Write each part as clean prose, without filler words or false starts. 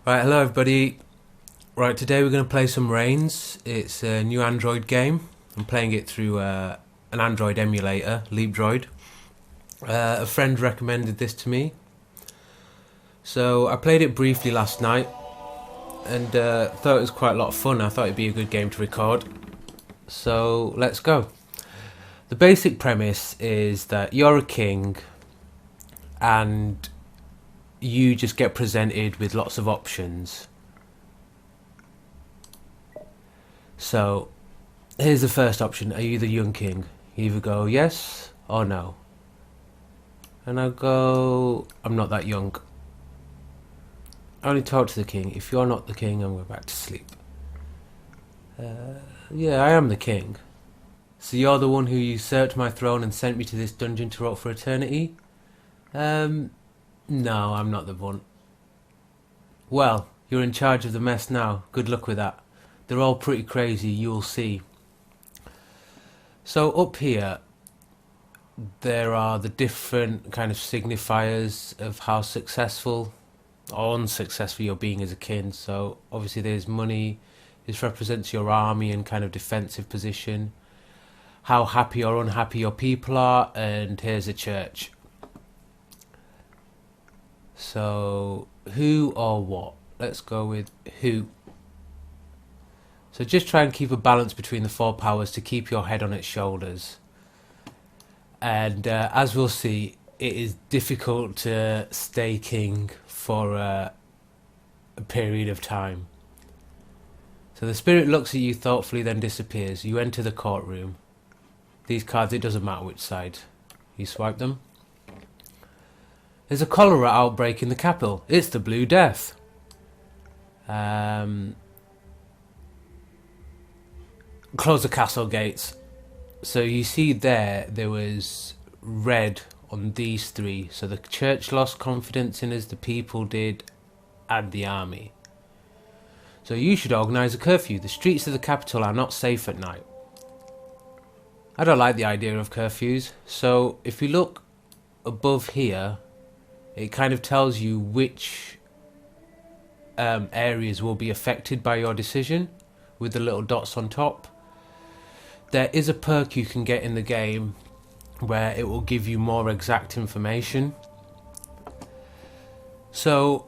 Right, hello everybody. Right, today we're going to play some Reigns. It's a new Android game. I'm playing it through an Android emulator, LeapDroid. A friend recommended this to me. So I played it briefly last night and thought it was quite a lot of fun. I thought it'd be a good game to record. So let's go. The basic premise is that you're a king and you just get presented with lots of options. So here's the first option. Are you the young king? You either go yes or no. And I go, I'm not that young. I only talk to the king. If you're not the king, I'm going back to sleep. Yeah, I am the king. So you're the one who usurped my throne and sent me to this dungeon to rot for eternity? No, I'm not the one. Well, you're in charge of the mess now. Good luck with that. They're all pretty crazy, you'll see. So up here, there are the different kind of signifiers of how successful or unsuccessful you're being as a king. So obviously there's money. This represents your army and kind of defensive position. How happy or unhappy your people are. And here's a church. So who or what? Let's go with who. So just try and keep a balance between the four powers to keep your head on its shoulders. And as we'll see, it is difficult to stay king for a period of time. So the spirit looks at you thoughtfully, then disappears. You enter the courtroom. These cards, it doesn't matter which side you swipe them. There's a cholera outbreak in the capital. It's the Blue Death. Close the castle gates. So you see there was red on these three. So the church lost confidence in us, the people did, and the army. So you should organise a curfew. The streets of the capital are not safe at night. I don't like the idea of curfews. So if you look above here, it kind of tells you which areas will be affected by your decision with the little dots on top. There is a perk you can get in the game where it will give you more exact information. So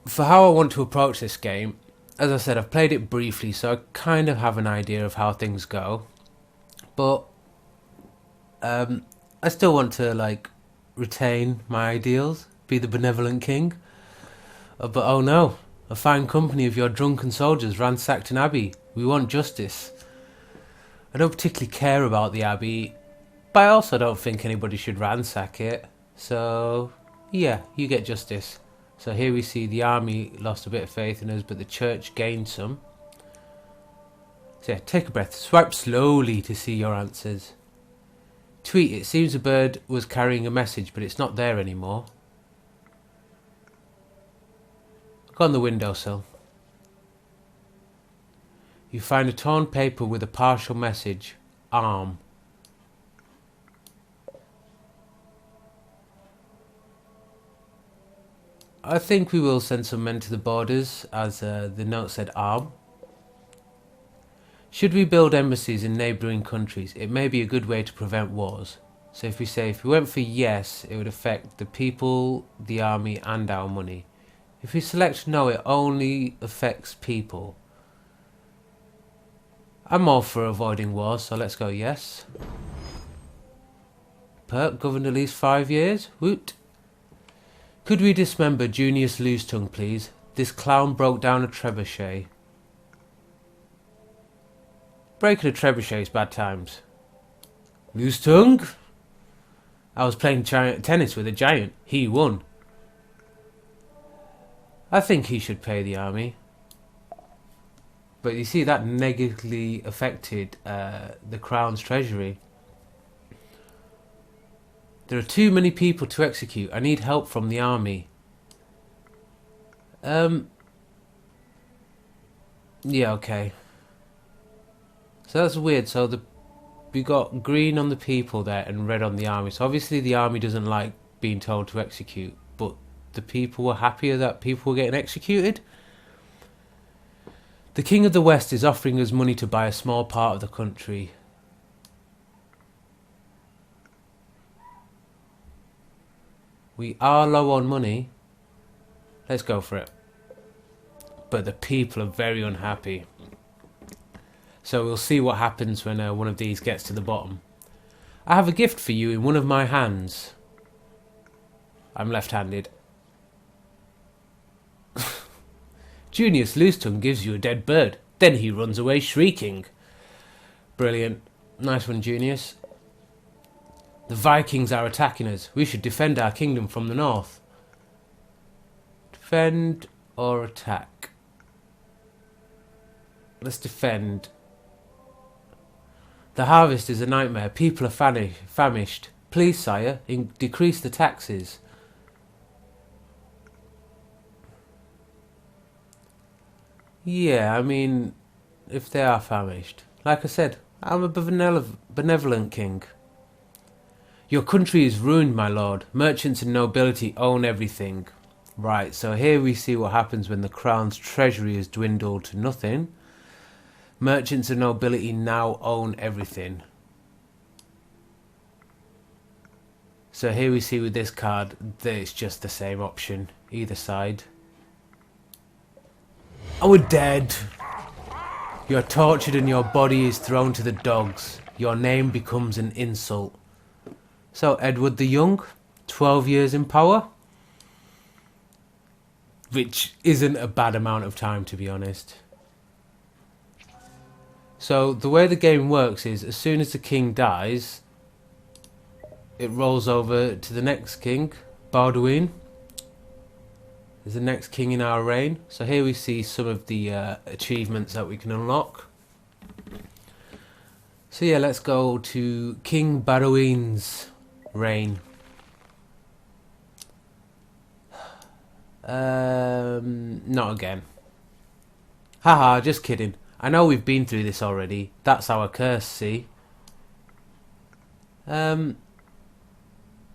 for how I want to approach this game, as I said, I've played it briefly, so I kind of have an idea of how things go. But I still want to retain my ideals, be the benevolent king. But oh no, a fine company of your drunken soldiers ransacked an abbey. We want justice. I don't particularly care about the abbey, but I also don't think anybody should ransack it. So yeah, you get justice. So here we see the army lost a bit of faith in us, but the church gained some. So yeah, take a breath, swipe slowly to see your answers. Tweet, it seems a bird was carrying a message, but it's not there anymore. Go on the windowsill. You find a torn paper with a partial message. Arm. I think we will send some men to the borders, as the note said arm. Should we build embassies in neighbouring countries? It may be a good way to prevent wars. So if we went for yes, it would affect the people, the army and our money. If we select no, it only affects people. I'm all for avoiding wars, so let's go yes. Perk governed at least 5 years. Woot. Could we dismember Junius Loosetongue, please? This clown broke down a trebuchet. Breaking a trebuchet is bad times. Loosetongue? I was playing tennis with a giant. He won. I think he should pay the army. But you see, that negatively affected the crown's treasury. There are too many people to execute. I need help from the army. Yeah, okay. So that's weird. So we got green on the people there and red on the army. So obviously the army doesn't like being told to execute, but the people were happier that people were getting executed. The King of the West is offering us money to buy a small part of the country. We are low on money. Let's go for it. But the people are very unhappy. So we'll see what happens when one of these gets to the bottom. I have a gift for you in one of my hands. I'm left-handed. Junius Loosetongue gives you a dead bird. Then he runs away shrieking. Brilliant. Nice one, Junius. The Vikings are attacking us. We should defend our kingdom from the north. Defend or attack? Let's defend. The harvest is a nightmare. People are famished. Please, sire, decrease the taxes. Yeah, I mean, if they are famished. Like I said, I'm a benevolent king. Your country is ruined, my lord. Merchants and nobility own everything. Right, so here we see what happens when the crown's treasury is dwindled to nothing. Merchants and nobility now own everything. So here we see with this card that it's just the same option, either side. Oh, we're dead. You're tortured and your body is thrown to the dogs. Your name becomes an insult. So Edward the Young, 12 years in power. Which isn't a bad amount of time, to be honest. So the way the game works is as soon as the king dies, it rolls over to the next king, Pt.1. Is the next king in our reign. So here we see some of the achievements that we can unlock. So yeah, let's go to King Pt.1's reign. Not again. Haha, just kidding. I know we've been through this already. That's our curse, see? Yeah,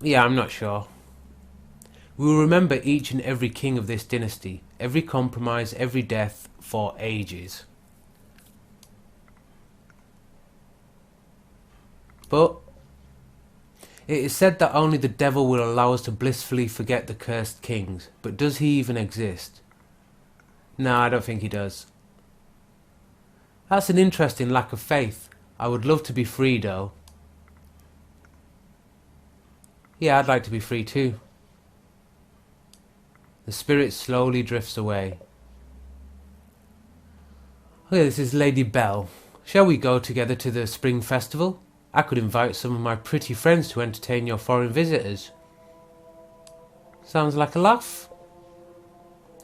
I'm not sure. We will remember each and every king of this dynasty, every compromise, every death, for ages. But it is said that only the devil will allow us to blissfully forget the cursed kings. But does he even exist? No, I don't think he does. That's an interesting lack of faith. I would love to be free, though. Yeah, I'd like to be free too. The spirit slowly drifts away. Okay, this is Lady Belle. Shall we go together to the spring festival? I could invite some of my pretty friends to entertain your foreign visitors. Sounds like a laugh.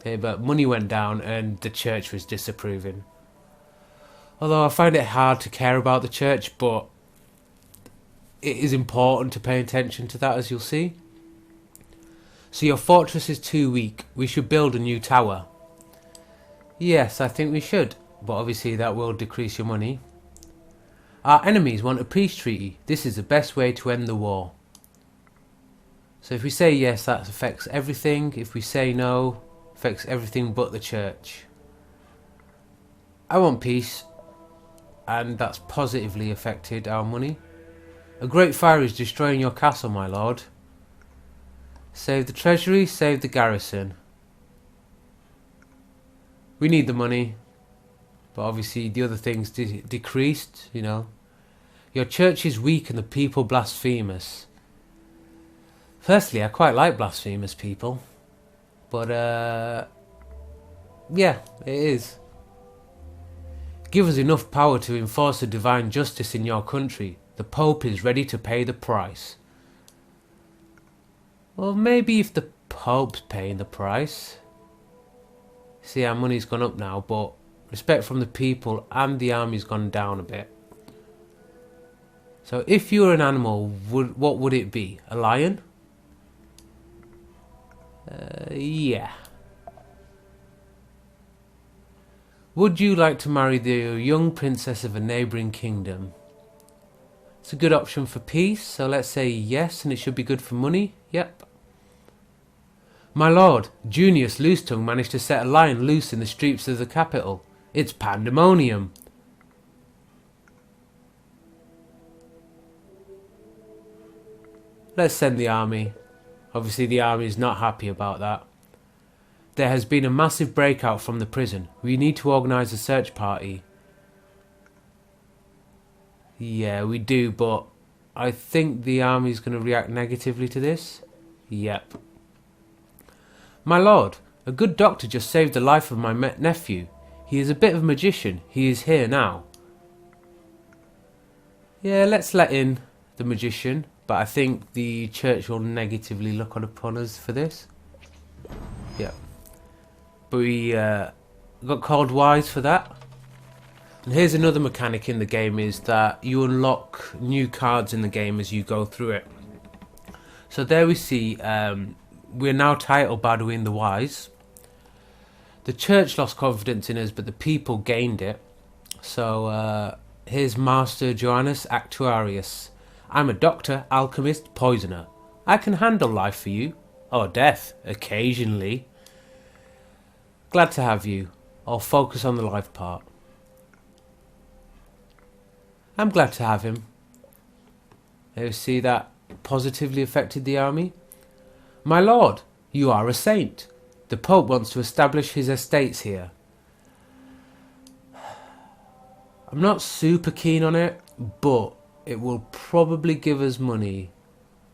Okay, but money went down and the church was disapproving. Although I find it hard to care about the church, but it is important to pay attention to that, as you'll see. So your fortress is too weak. We should build a new tower. Yes, I think we should. But obviously that will decrease your money. Our enemies want a peace treaty. This is the best way to end the war. So if we say yes, that affects everything. If we say no, affects everything but the church. I want peace. And that's positively affected our money. A great fire is destroying your castle, my lord. Save the treasury, save the garrison. We need the money. But obviously the other things decreased, you know. Your church is weak and the people blasphemous. Firstly, I quite like blasphemous people. But, yeah, it is. Give us enough power to enforce the divine justice in your country. The Pope is ready to pay the price. Well, maybe if the Pope's paying the price. See, our money's gone up now, but respect from the people and the army's gone down a bit. So if you were an animal, what would it be? A lion? Yeah. Would you like to marry the young princess of a neighbouring kingdom? It's a good option for peace, so let's say yes, and it should be good for money. Yep. My lord, Junius Loosetongue managed to set a lion loose in the streets of the capital. It's pandemonium. Let's send the army. Obviously the army is not happy about that. There has been a massive breakout from the prison. We need to organise a search party. Yeah, we do, but I think the army's going to react negatively to this. Yep. My lord, a good doctor just saved the life of my nephew. He is a bit of a magician. He is here now. Yeah, let's let in the magician, but I think the church will negatively look upon us for this. Yeah. But we got called wise for that. And here's another mechanic in the game, is that you unlock new cards in the game as you go through it. So there we see we're now titled Badwin the Wise. The church lost confidence in us, but the people gained it. So here's Master Johannes Actuarius. I'm a doctor, alchemist, poisoner. I can handle life for you, or death, occasionally. Glad to have you. I'll focus on the life part. I'm glad to have him. There you see that positively affected the army. My lord, you are a saint. The Pope wants to establish his estates here. I'm not super keen on it, but it will probably give us money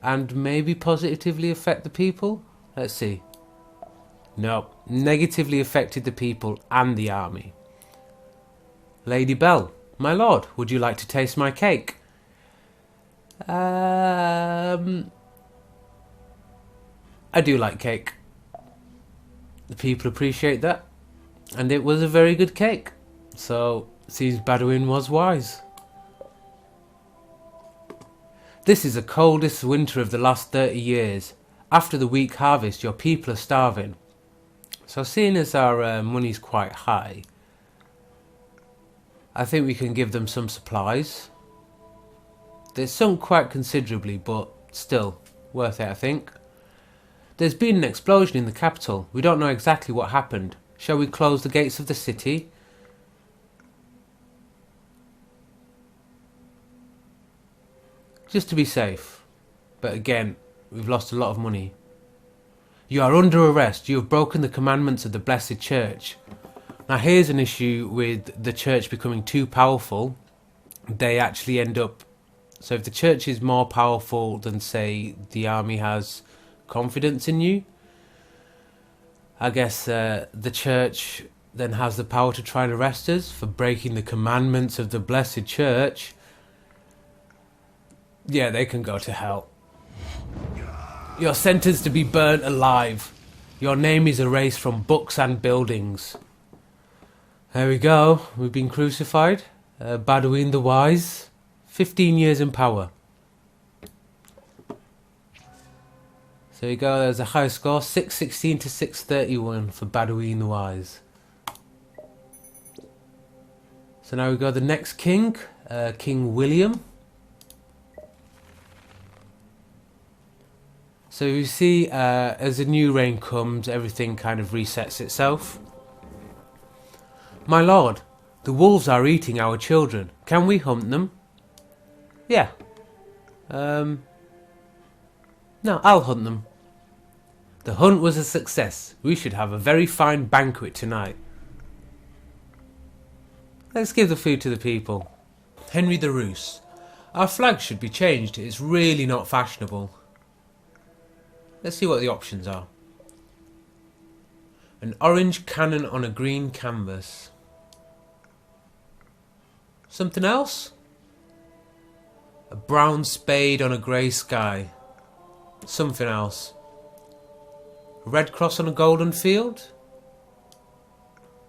and maybe positively affect the people. Let's see. No, negatively affected the people and the army. Lady Bell, my lord, would you like to taste my cake? I do like cake. The people appreciate that. And it was a very good cake. So, seems Badwin was wise. This is the coldest winter of the last 30 years. After the weak harvest, your people are starving. So seeing as our money's quite high, I think we can give them some supplies. They've sunk quite considerably, but still worth it, I think. There's been an explosion in the capital. We don't know exactly what happened. Shall we close the gates of the city? Just to be safe. But again, we've lost a lot of money. You are under arrest. You have broken the commandments of the Blessed Church. Now here's an issue with the church becoming too powerful. They actually end up... So if the church is more powerful than, say, the army has confidence in you, I guess the church then has the power to try and arrest us for breaking the commandments of the Blessed Church. Yeah, they can go to hell. You're sentenced to be burnt alive. Your name is erased from books and buildings. There we go. We've been crucified. Badwin the Wise. 15 years in power. So there you go. There's a high score. 616 to 631 for Badwin the Wise. So now we go to the next king. King William. So you see, as a new reign comes, everything kind of resets itself. My lord, the wolves are eating our children. Can we hunt them? Yeah. No, I'll hunt them. The hunt was a success. We should have a very fine banquet tonight. Let's give the food to the people. Henry the Roos. Our flag should be changed. It's really not fashionable. Let's see what the options are. An orange cannon on a green canvas. Something else? A brown spade on a grey sky. Something else. A red cross on a golden field?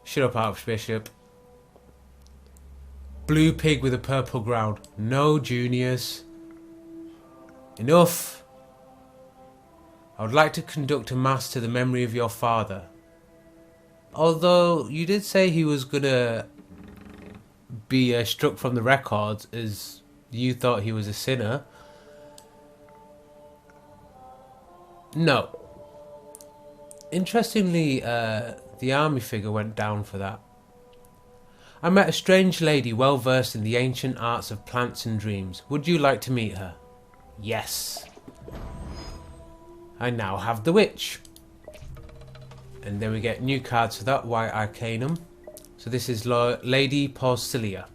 Shut up, Archbishop. Blue pig with a purple ground. No, Junius. Enough. I would like to conduct a mass to the memory of your father. Although you did say he was gonna be struck from the records as you thought he was a sinner. No. Interestingly, the army figure went down for that. I met a strange lady well versed in the ancient arts of plants and dreams. Would you like to meet her? Yes. I now have the witch. And then we get new cards for that, White Arcanum. So this is Lady Porcilia.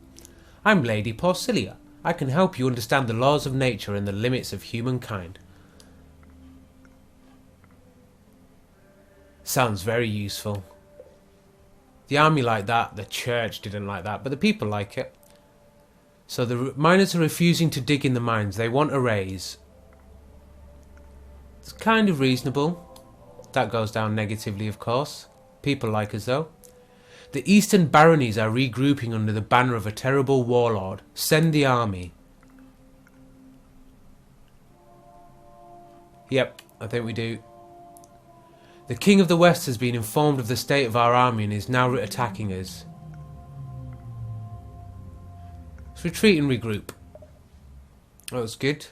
I'm Lady Porcilia. I can help you understand the laws of nature and the limits of humankind. Sounds very useful. The army like that, the church didn't like that, but the people like it. So the miners are refusing to dig in the mines. They want a raise. It's kind of reasonable. That goes down negatively, of course. People like us, though. The eastern baronies are regrouping under the banner of a terrible warlord. Send the army. Yep, I think we do. The King of the West has been informed of the state of our army and is now attacking us. Let's retreat and regroup. That was good.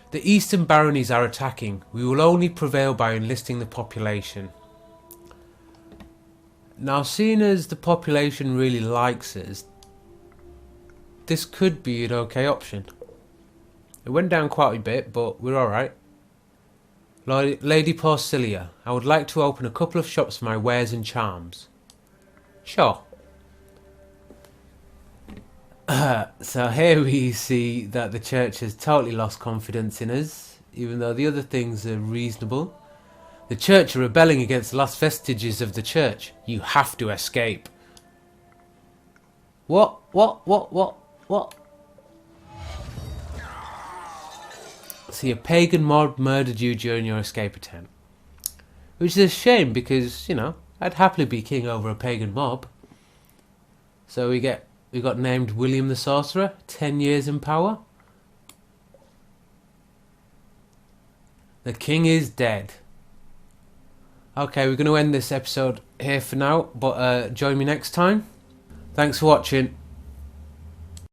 The eastern baronies are attacking. We will only prevail by enlisting the population. Now, seeing as the population really likes us, this could be an okay option. It went down quite a bit, but we're alright. Lady Porcilia, I would like to open a couple of shops for my wares and charms. Sure. So here we see that the church has totally lost confidence in us, even though the other things are reasonable. The church are rebelling against the last vestiges of the church. You have to escape. What? See, a pagan mob murdered you during your escape attempt. Which is a shame because, you know, I'd happily be king over a pagan mob. So we got named William the Sorcerer, 10 years in power. The king is dead. Okay, we're going to end this episode here for now, but join me next time. Thanks for watching.